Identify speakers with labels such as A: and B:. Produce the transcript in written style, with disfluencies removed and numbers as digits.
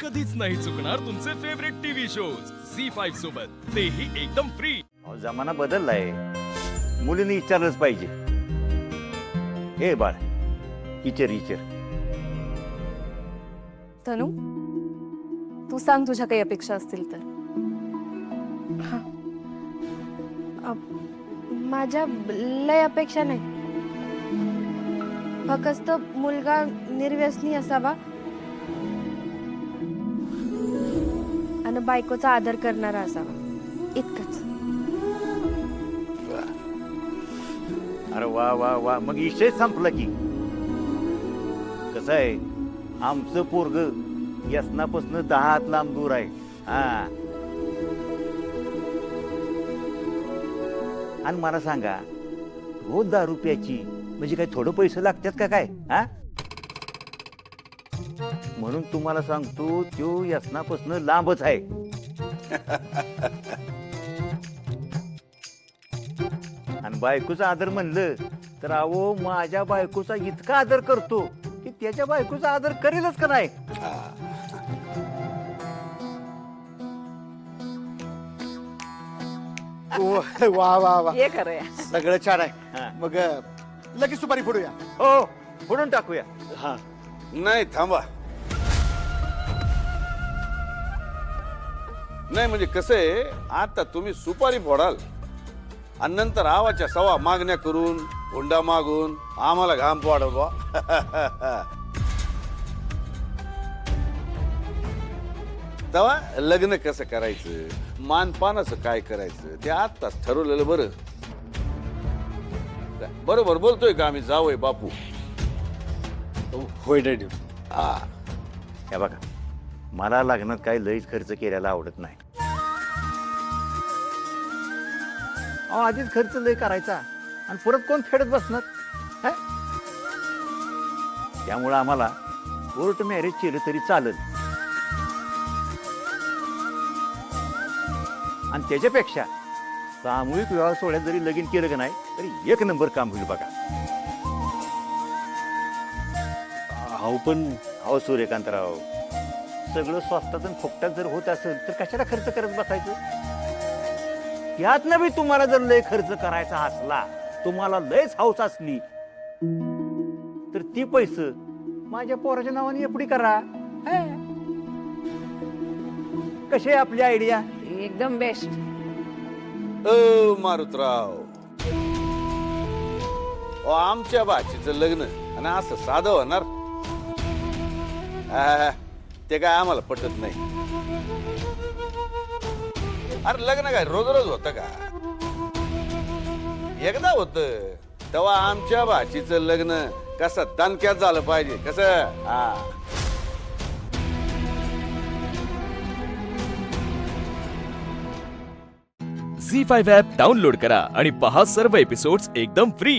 A: कधीच नाही चुकणार तुमचे फेवरेट टीव्ही शोज झी5 सोबत, तेही एकदम फ्री.
B: अहो, जमाना बदललाय, मुलींनी विचारलंच पाहिजे. हे बाळ, इचर इचर.
C: तनू, तू सांग तुझ्या काही अपेक्षा असतील तर.
D: माझ्या लय अपेक्षा नाही, फक्त मुलगा निर्व्यसनी असावा आणि बायकोचा आदर करणारा असावा, इतकंच.
B: अरे वा वा वा, मग विषय संपला की. कसं आहे, आमचं पोरग व्यसनापासून 10 हात लांब दूर आहे. हा, आणि मला सांगा, रोज दारू प्यायची म्हणजे काय थोडं पैसे लागतात का काय? हा, म्हणून तुम्हाला सांगतो, तो व्यसनापासून लांबच आहे. आणि बायकोचा आदर म्हणलं तर अहो, माझ्या बायकोचा इतका आदर करतो की त्याच्या बायकोचा आदर करेलच का नाही?
E: वा वा वा,
C: हे खरंय.
E: सगळं छान
B: हा.
E: आहे. मग लगेच सुपारी फोडूया.
B: हो, फोडून टाकूया.
E: हा,
F: नाही थांबा. नाही म्हणजे कसं आहे, आता तुम्ही सुपारी फोडाल आणि नंतर आवाच्या सवा मागण्या करून, हुंडा मागून आम्हाला घाम पाडवा. तेव्हा लग्न कसं करायचं, मानपानाचं काय करायचं ते आत्ताच ठरवलेलं बरं. बरोबर बोलतोय का आम्ही जावय बापू?
E: होय डॅडी.
F: हा,
B: हे बघा, मला लग्नात काही लईच खर्च केलेला आवडत नाही. अहो, आधीच खर्च लय करायचा आणि परत कोण फेडत बसणार? हा? त्यामुळं आम्हाला कोर्ट मॅरेज केलं तरी चालेल. आणि त्याच्यापेक्षा सामूहिक विवाह सोहळ्यात जरी लगीन केलं का नाही तरी 1 नंबर काम होईल बघा.
E: अहो पण
B: अहो सूर्यकांतराव, सगळं स्वस्तात आणि फुकटात जर होत असेल तर कशाला खर्च करत बसायचं? यातनं बी तुम्हाला जर लय खर्च करायचा असला, तुम्हाला लयच हौस असली, तर ती पैसे माझ्या पोराच्या नावाने एफडी करा. हे. कशी आहे आपली आयडिया?
C: एकदम बेस्ट.
F: मारुतराव, आमच्या बाचीचं लग्न आणि असं साधं होणार? ते काय आम्हाला पटत नाही. अरे लग्न काय रोज रोज होतं का? एकदा होत, तेव्हा आमच्या बाचीचं लग्न कसं दणक्यात झालं पाहिजे. कसं? हा,
A: झी5 ॲप डाउनलोड करा आणि पहा सर्व एपिसोड्स एकदम फ्री.